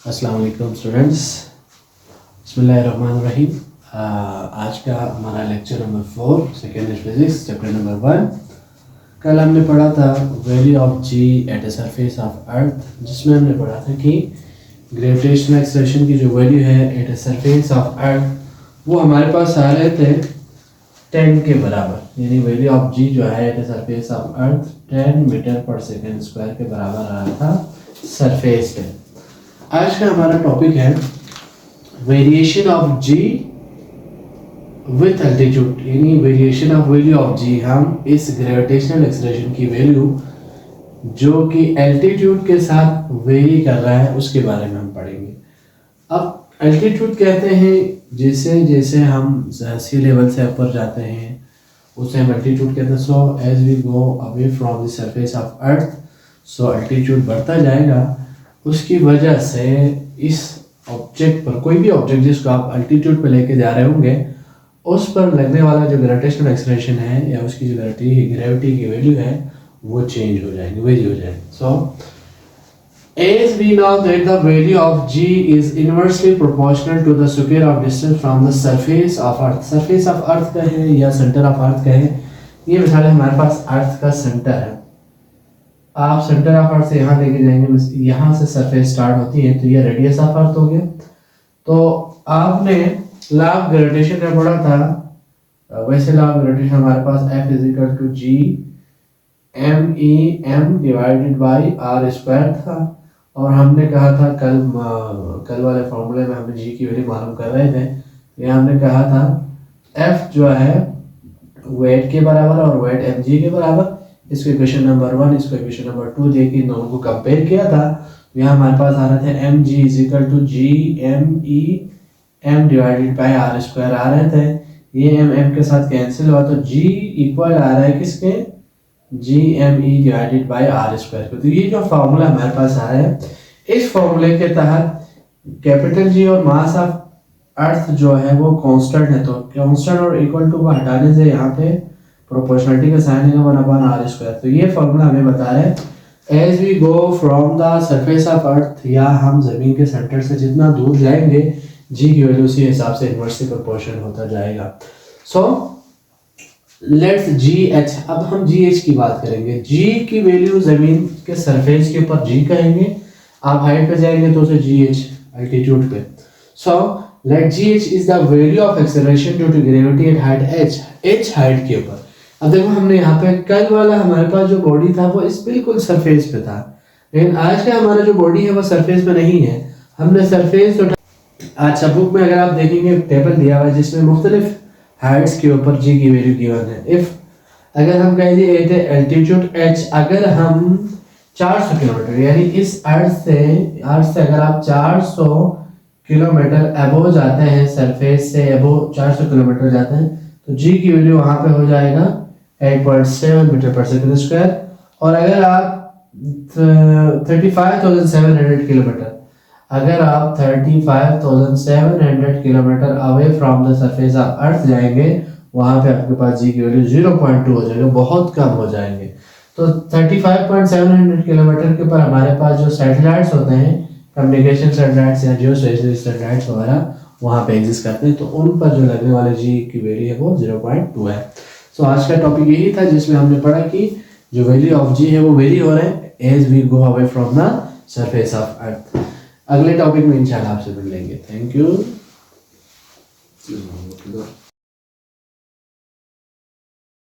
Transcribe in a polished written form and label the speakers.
Speaker 1: अस्सलाम वालेकुम स्टूडेंट्स, बिस्मिल्लाहिर्रहमानिर्रहीम। आज का हमारा lecture number 4 second physics chapter number 1। कल हमने पढ़ा था value of g at a surface of earth, जिसमें हमने पढ़ा था कि ग्रेविटेशनल एक्सेलरेशन की जो वैल्यू है at a surface of earth वो हमारे पास आ रहे थे 10 के बराबर, यानी वैल्यू ऑफ जी जो है at a surface of earth 10 metre पर सेकेंड स्क्वायर के बराबर आ रहा था सरफेस पे। आज का हमारा टॉपिक है variation of g with altitude, यानी variation of value of g. हम इस ग्रेविटेशनल एक्सेलरेशन की वैल्यू जो कि एल्टीट्यूड के साथ वेरी कर रहा है उसके बारे में हम पढ़ेंगे। अब एल्टीट्यूड कहते हैं जैसे जैसे हम सी लेवल से ऊपर जाते हैं उसे हम एल्टीट्यूड कहते हैं। So as we go away from the surface of earth, so altitude बढ़ता जाएगा। उसकी वजह से इस ऑब्जेक्ट पर, कोई भी ऑब्जेक्ट जिसको आप अल्टीट्यूड पे लेके जा रहे होंगे, उस पर लगने वाला जो ग्रेविटेशनल एक्सेलरेशन है या उसकी जो ग्रेविटी की वैल्यू है वो चेंज हो जाएगी, वेरी हो जाएगी। So as we know that the value of g is inversely proportional to the square of distance from the surface of earth. Surface of earth कहें या सेंटर ऑफ अर्थ कहें, ये मिसाल है हमारे पास अर्थ का सेंटर है। आप सेंटर ऑफ अर्थ से यहाँ लेके जाएंगे, यहाँ से सरफेस स्टार्ट होती है तो ये रेडियस ऑफ अर्थ हो गया। तो आपने लॉ ऑफ ग्रेविटेशन में पढ़ा था, वैसे लॉ ऑफ ग्रेविटेशन हमारे पास F is equal to G M E M divided by R square था। और हमने कहा था कल वाले फॉर्मूले में हमने जी की वैल्यू मालूम कर रहे थे, ये हमने कहा था F जो है वेट के बराबर और वेट एम जी के बराबर। इसको इक्वेशन नंबर 1, इसको इक्वेशन नंबर 2 देके इन दोनों को कंपेयर किया था। तो यहाँ हमारे पास आ रहे थे M G is equal to G M E M divided by R square आ रहे थे। ये एम के साथ कैंसिल हुआ तो जी इक्वल आ रहा है किसके, G M E divided by R square के। तो ये जो फॉर्मूला हमारे पास आ रहा है, इस फॉर्मूले के तहत कैपिटल जी और मास ऑफ अर्थ जो है वो कांस्टेंट है। तो कांस्टेंट और इक्वल टू को हटाने से यहाँ पे प्रोपोर्शनलिटी का साइन है 1/r स्क्वायर। तो ये फॉर्मूला हमें बता रहे हैं as we go from the surface of earth, या हम जमीन के सेंटर से जितना दूर जाएंगे जी की वैल्यू उसी हिसाब से इनवर्सली प्रोपोर्शनल होता जाएगा। सो लेट्स जी एच, अब हम जी एच की बात करेंगे। जी की वैल्यू जमीन के सरफेस के ऊपर जी कहेंगे, आप हाइट पे जाएंगे तो उसे जी एच अल्टीट्यूड पे। So let g h is the value of acceleration due to gravity at height h, h height के ऊपर। अब देखो हमने यहाँ पे कल वाला हमारे पास जो बॉडी था वो इस बिल्कुल सरफेस पे था, लेकिन आज का हमारा जो बॉडी है वो सरफेस पे नहीं है। हमने सरफेस तो अच्छा, बुक में अगर आप देखेंगे टेबल दिया हुआ है जिसमें मुख्तलिफ हाइट्स के ऊपर जी की वैल्यू गिवन है। इफ अगर हम कहेंगे एट एल्टीट्यूड एच, अगर हम 400 किलोमीटर यानी इस अर्थ से अगर आप 400 किलोमीटर अबोव जाते हैं, सरफेस से अबोव 400 किलोमीटर जाते हैं, तो जी की वैल्यू वहां पे हो जाएगा 8.7 मीटर पर सेकंड स्क्वायर। और अगर आप 35,700 किलोमीटर, अगर आप 35,700 kilometre away from the surface of अर्थ जाएंगे, वहां पे आपके पास जी की वैल्यू 0.2 हो जाएगा, बहुत कम हो जाएंगे। तो 35,700 किलोमीटर के ऊपर हमारे पास जो सैटेलाइट्स होते हैं, कम्युनिकेशन सैटेलाइट्स या जियो स्टेशनरी सैटेलाइट्स वगैरह वहाँ पे एग्जिस्ट करते हैं, तो उन पर जो लगने वाले जी की वैल्यू है वो 0.2 है। सो आज का टॉपिक यही था जिसमें हमने पढ़ा कि जो वैल्यू ऑफ जी है वो वेरी हो रहे हैं as we go away from the surface of earth. अगले टॉपिक में इंशाल्लाह आपसे मिल लेंगे। Thank you.